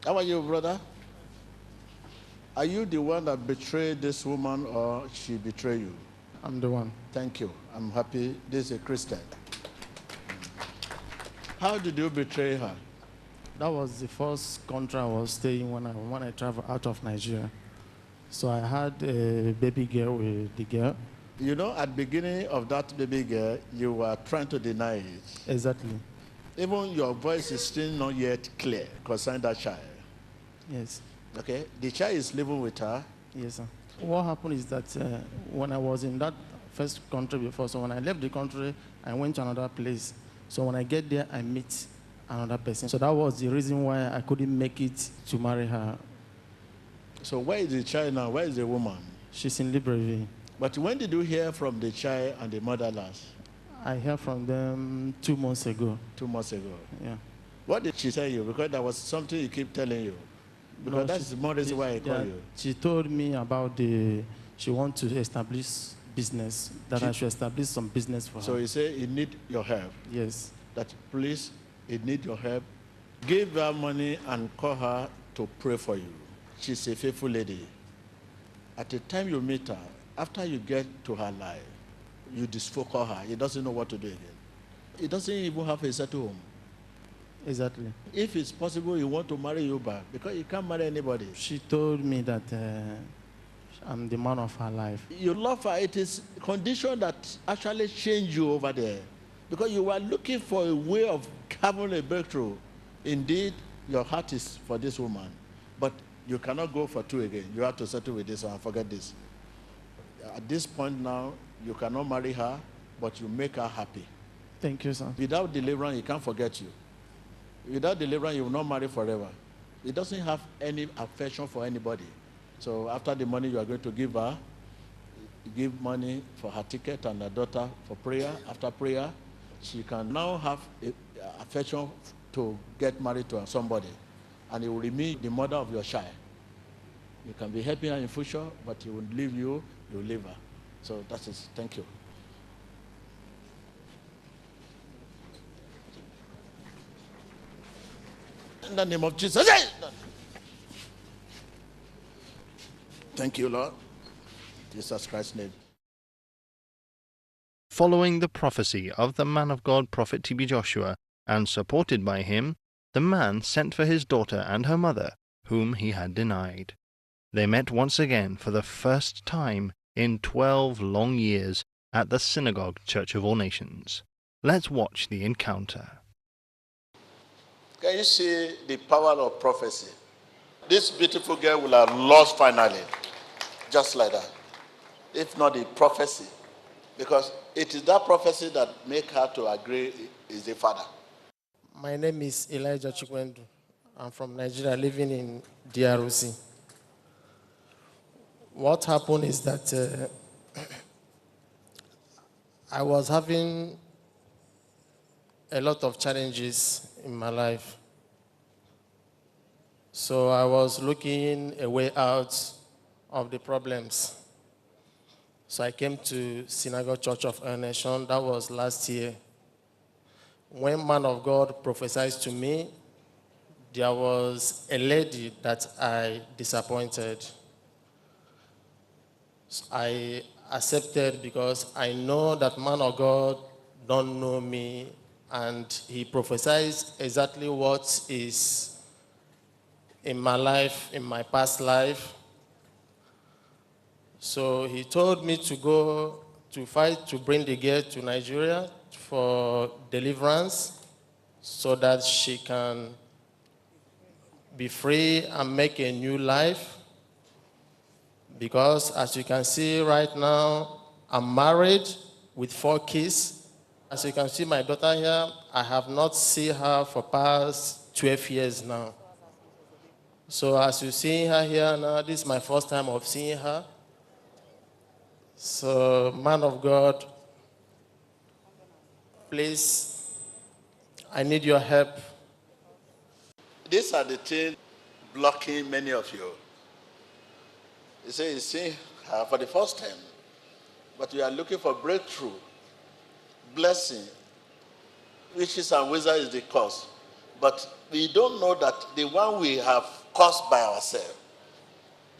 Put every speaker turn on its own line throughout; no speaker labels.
How are you, brother? Are you the one that betrayed this woman or she betrayed you?
I'm the one.
Thank you. I'm happy this is a Christian. How did you betray her?
That was the first country I was staying when I traveled out of Nigeria. So I had a baby girl with the girl.
You know, at the beginning of that baby girl, you were trying to deny it.
Exactly.
Even your voice is still not yet clear concerning that child.
Yes.
Okay? The child is living with her.
Yes, sir. What happened is that when I was in that first country before, so when I left the country, I went to another place. So when I get there, I meet another person. So that was the reason why I couldn't make it to marry her.
So where is the child now? Where is the woman?
She's in Libreville.
But when did you hear from the child and the mother last?
I heard from them 2 months ago.
2 months ago.
Yeah.
What did she tell you? Because that was something you keep telling you. Because that's more reason why I call you.
She told me about she wants to establish business, that I should establish some business for her.
So you say you need your help.
Yes.
That please, you need your help. Give her money and call her to pray for you. She's a faithful lady. At the time you meet her, after you get to her life, you disfocus her. He doesn't know what to do again. He doesn't even have a settled home.
Exactly.
If it's possible, he want to marry you back because you can't marry anybody.
She told me that I'm the man of her life.
You love her. It is condition that actually changed you over there because you were looking for a way of having a breakthrough. Indeed, your heart is for this woman, but you cannot go for two again. You have to settle with this one and forget this. At this point now, you cannot marry her, but you make her happy.
Thank you, sir.
Without deliverance, he can't forget you. Without deliverance, you will not marry forever. He doesn't have any affection for anybody. So after the money you are going to give her, give money for her ticket and her daughter for prayer. After prayer, she can now have affection to get married to somebody. And it will remain the mother of your child. You can be helping her in future, but he will leave you, you will leave her. So that's it. Thank you. In the name of Jesus. Thank you, Lord. In Jesus Christ's name.
Following the prophecy of the man of God, Prophet T.B. Joshua, and supported by him, the man sent for his daughter and her mother, whom he had denied. They met once again for the first time in 12 long years at the Synagogue Church of All Nations. Let's watch the encounter.
Can you see the power of prophecy? This beautiful girl will have lost finally, just like that. If not the prophecy, because it is that prophecy that make her to agree is the father.
My name is Elijah Chikwendu. I'm from Nigeria, living in DRC. What happened is that I was having a lot of challenges in my life. So I was looking a way out of the problems. So I came to Synagogue Church of Our Nation. That was last year. When man of God prophesied to me, there was a lady that I disappointed. So I accepted because I know that man of God don't know me, and he prophesies exactly what is in my life, in my past life. So he told me to go to fight to bring the girl to Nigeria for deliverance so that she can be free and make a new life. Because as you can see right now, I'm married with 4 kids. As you can see my daughter here, I have not seen her for past 12 years now. So as you see her here now, this is my first time of seeing her. So, man of God, please, I need your help.
These are the things blocking many of you. You say, you see her for the first time, but you are looking for breakthrough, blessing, witches and wizards is the cause. But we don't know that the one we have caused by ourselves,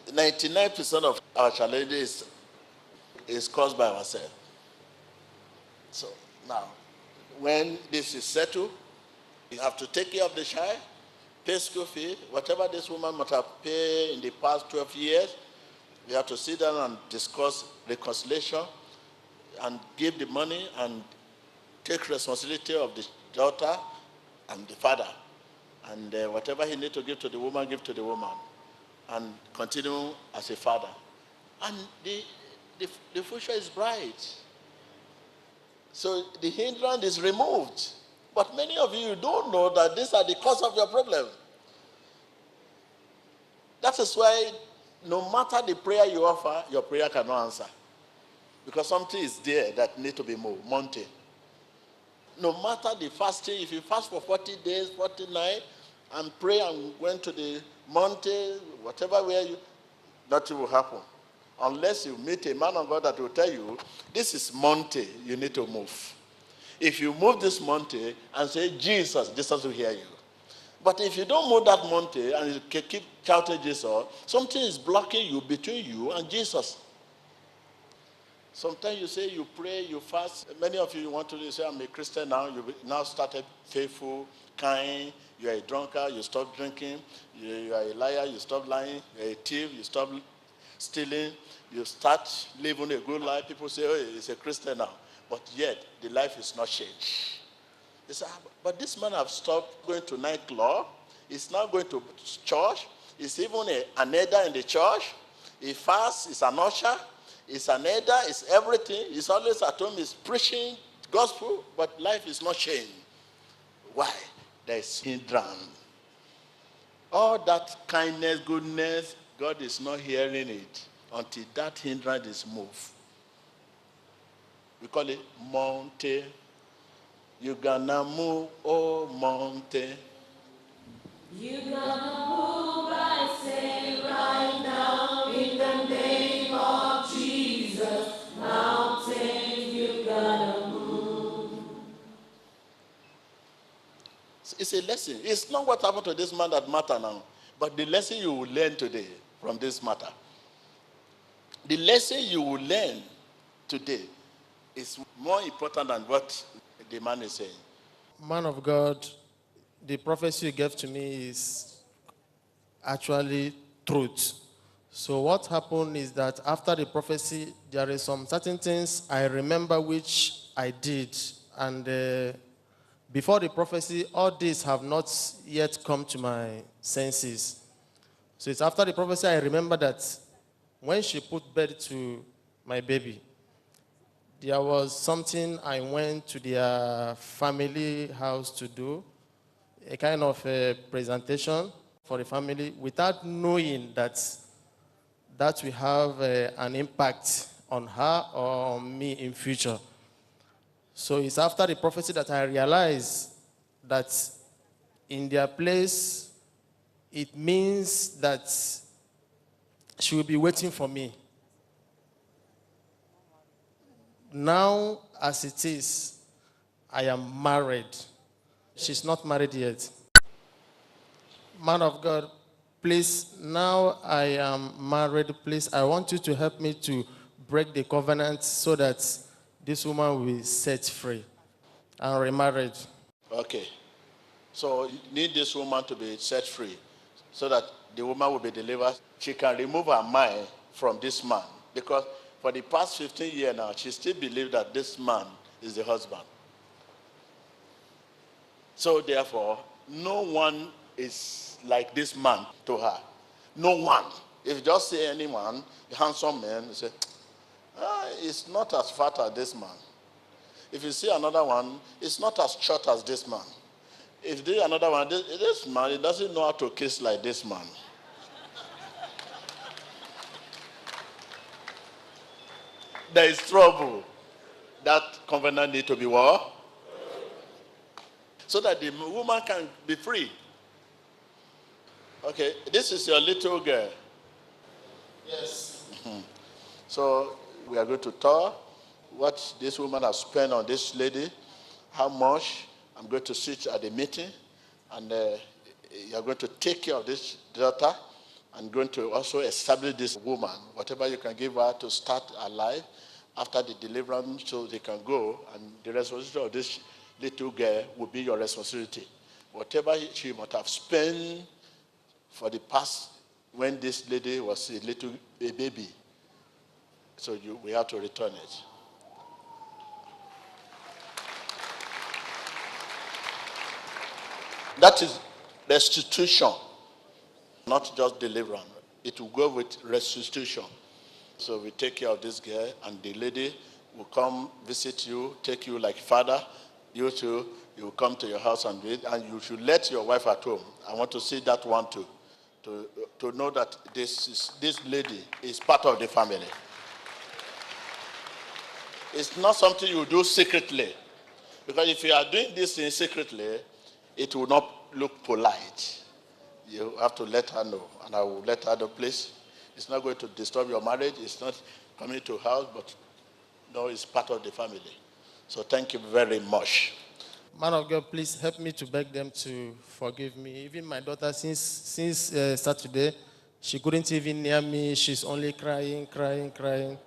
99% of our challenges is caused by ourselves. So now, when this is settled, you have to take care of the child, pay school fee, whatever this woman must have paid in the past 12 years, we have to sit down and discuss reconciliation and give the money and take responsibility of the daughter and the father. And whatever he needs to give to the woman, give to the woman. And continue as a father. And the future is bright. So the hindrance is removed. But many of you don't know that these are the cause of your problem. That is why no matter the prayer you offer, your prayer cannot answer. Because something is there that needs to be moved. Mantle. No matter the fasting, if you fast for 40 days, 49, and pray and went to the mountain, whatever where you, nothing will happen. Unless you meet a man of God that will tell you, this is mountain, you need to move. If you move this mountain and say, Jesus, Jesus will hear you. But if you don't move that mountain and you keep shouting Jesus, something is blocking you between you and Jesus. Sometimes you say you pray, you fast. Many of you want to say, I'm a Christian now. You now started faithful, kind. You are a drunkard, you stop drinking. You are a liar, you stop lying. You are a thief, you stop stealing. You start living a good life. People say, oh, he's a Christian now. But yet, the life is not changed. They say, but this man have stopped going to nightclub. He's now going to church. He's even an elder in the church. He fasts, he's an usher. He's an elder, he's everything. He's always at home, he's preaching gospel, but life is not changed. Why? There is hindrance. All that kindness, goodness, God is not hearing it until that hindrance is moved. We call it mountain. You gonna move, oh mountain.
You gonna move, I say right now, in the name of Jesus. Mountain, you gonna move.
It's a lesson. It's not what happened to this man that matter now, but the lesson you will learn today from this matter. The lesson you will learn today is more important than what the man is saying.
Man of God, the prophecy you gave to me is actually truth. So what happened is that after the prophecy, there is some certain things I remember which I did. And before the prophecy, all these have not yet come to my senses. So it's after the prophecy I remember that when she put birth to my baby, there was something I went to their family house to do, a kind of a presentation for the family, without knowing that will have an impact on her or on me in future. So it's after the prophecy that I realized that in their place, it means that she will be waiting for me. Now, as it is, I am married. She's not married yet. Man of God, please, now I am married. Please, I want you to help me to break the covenant so that this woman will be set free and remarried.
Okay. So you need this woman to be set free so that the woman will be delivered. She can remove her mind from this man because for the past 15 years now, she still believes that this man is the husband. So therefore, no one is like this man to her. No one. If you just see anyone, a handsome man, you say, it's not as fat as this man. If you see another one, it's not as short as this man. If there's another one, this man, he doesn't know how to kiss like this man. There is trouble. That covenant needs to be what? So that the woman can be free. Okay, this is your little girl.
Yes.
So we are going to talk what this woman has spent on this lady, how much. I'm going to sit at the meeting And you are going to take care of this daughter and going to also establish this woman, whatever you can give her to start her life after the deliverance so they can go, and the responsibility of this little girl will be your responsibility. Whatever she must have spent for the past when this lady was a baby, so we have to return it. That is restitution, not just deliverance. It will go with restitution. So we take care of this girl, and the lady will come visit you, take you like father. You too, you will come to your house and wait, and you should let your wife at home. I want to see that one too, to know that this lady is part of the family. It's not something you do secretly, because if you are doing this thing secretly, it will not look polite. You have to let her know, and I will let her know, please. It's not going to disturb your marriage. It's not coming to house, but no, it's part of the family. So thank you very much.
Man of God, please help me to beg them to forgive me. Even my daughter, since Saturday, she couldn't even near me. She's only crying.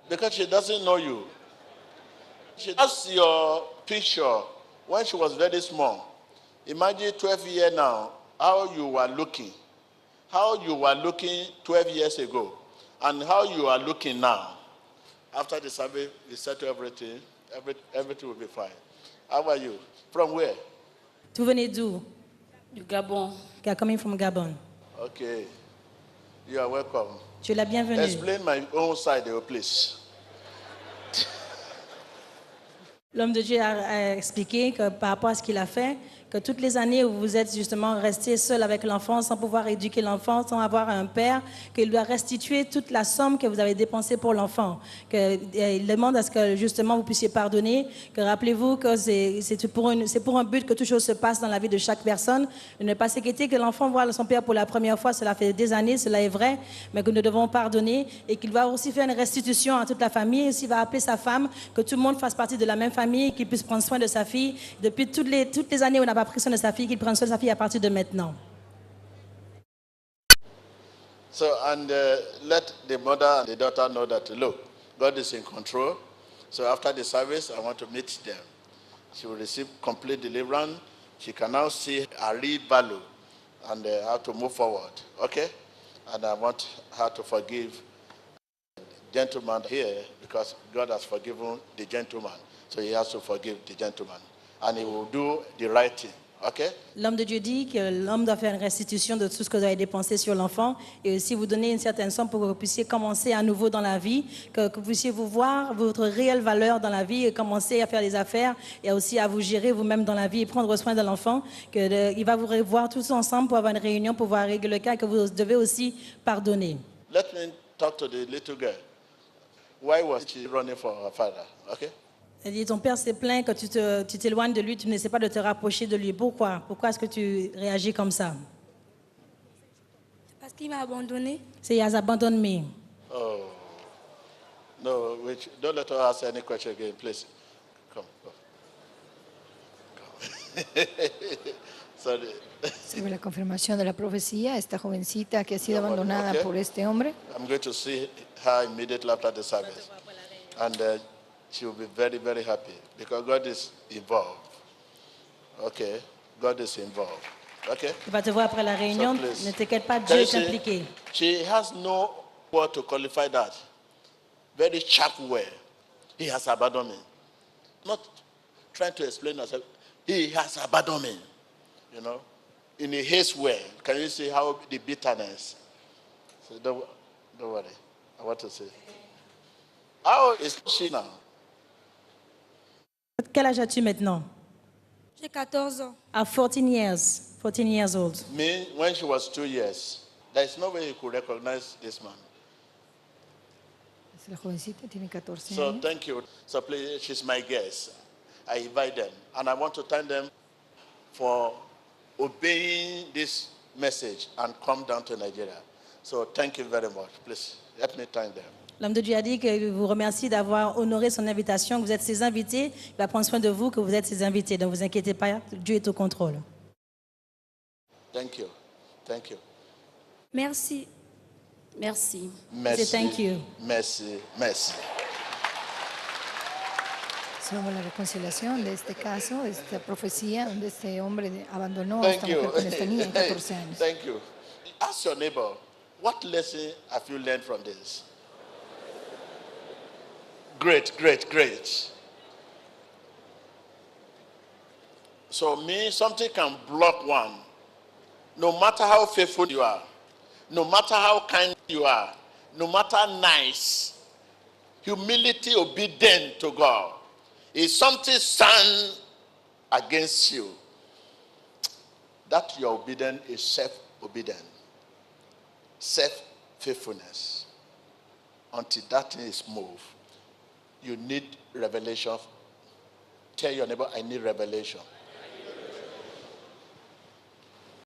Because she doesn't know you. She has your picture when she was very small. Imagine 12 years now, how you were looking. How you were looking 12 years ago, and how you are looking now. After the survey, we settle everything. Everything will be fine. How are you? From where?
Tu venais d'où?
Du Gabon.
You are coming from Gabon.
Okay. You are welcome.
Tu es la bienvenue.
Explain my own side, please.
L'homme de Dieu a expliqué que par rapport à ce qu'il a fait, que toutes les années où vous êtes justement resté seul avec l'enfant, sans pouvoir éduquer l'enfant, sans avoir un père, qu'il doit restituer toute la somme que vous avez dépensée pour l'enfant. Il demande à ce que justement vous puissiez pardonner, que rappelez-vous que c'est pour un but que toute chose se passe dans la vie de chaque personne. Ne pas s'inquiéter que l'enfant voit son père pour la première fois, cela fait des années, cela est vrai, mais que nous devons pardonner et qu'il va aussi faire une restitution à toute la famille, aussi va appeler sa femme, que tout le monde fasse partie de la même famille, qu'il puisse prendre soin de sa fille. Depuis toutes les années où on n'a pas pris soin de sa fille, qu'il prenne soin de sa fille à partir de maintenant.
So, and let the mother and the daughter know that, look, God is in control. So after the service, I want to meet them. She will receive complete deliverance. She can now see her real value and how to move forward. Okay? And I want her to forgive the gentleman here, because God has forgiven the gentleman. So he has to forgive the gentleman. And he will do the right thing. Okay?
L'homme de Dieu dit que l'homme doit faire une restitution de tout ce que vous avez dépensé sur l'enfant et aussi vous donner une certaine somme pour que vous puissiez commencer à nouveau dans la vie, que vous puissiez vous voir votre réelle valeur dans la vie et commencer à faire des affaires et aussi à vous gérer vous-même dans la vie et prendre soin de l'enfant. Il va vous revoir tous ensemble pour avoir une réunion, pour pouvoir régler le cas et que vous devez aussi pardonner.
Let me talk to the little girl. Why was she running for her father? Okay?
Elle dit, ton père s'est plaint que tu t'éloignes de lui, tu n'essaies pas de te rapprocher de lui. Pourquoi? Pourquoi est-ce que tu réagis comme ça?
Parce qu'il m'a abandonné.
He has abandoned me.
Oh. No, don't let her ask any question again, please. Come. Sorry.
Sobre la confirmación de la profecía, esta jovencita que ha sido abandonada por este hombre.
I'm going to see her immediately after the service. And she will be very, very happy because God is involved. Okay? God is involved. Okay?
Il va te voir après la réunion.
So
Ne t'inquiète pas, Dieu est impliqué.
She has no word to qualify that. Very sharp word. He has abandoned me. Not trying to explain herself. He has abandoned me. You know? In a haste way. Can you see how the bitterness? So don't worry. I want to say. How is she now?
Quel âge as-tu maintenant?
J'ai 14 ans.
At 14 years old.
Me, when she was 2 years, there is no way you could recognize this man.
La jovencita tiene 14
So
años.
thank you. So please, she's my guest. I invite them. And I want to thank them for obeying this message and come down to Nigeria. So thank you very much. Please, let me thank them.
L'homme de Dieu a dit qu'il vous remercie d'avoir honoré son invitation, que vous êtes ses invités. Il va prendre soin de vous, que vous êtes ses invités. Donc ne vous inquiétez pas, Dieu est au contrôle.
Thank you. Thank you.
Merci.
Merci.
Mercy.
thank you.
Mercy. Mercy.
Somos la reconciliación de este caso, de esta profecía donde este hombre abandonó a
Thank
esta
you.
mujer cuando tenía 14 años.
Thank you. Ask your neighbor, what lesson have you learned from this? Great, great, great. So something can block one. No matter how faithful you are, no matter how kind you are, no matter nice, humility, obedient to God, if something stands against you, that your obedience is self-obedient, self-faithfulness. Until that thing is moved, you need revelation. Tell your neighbor, I need revelation.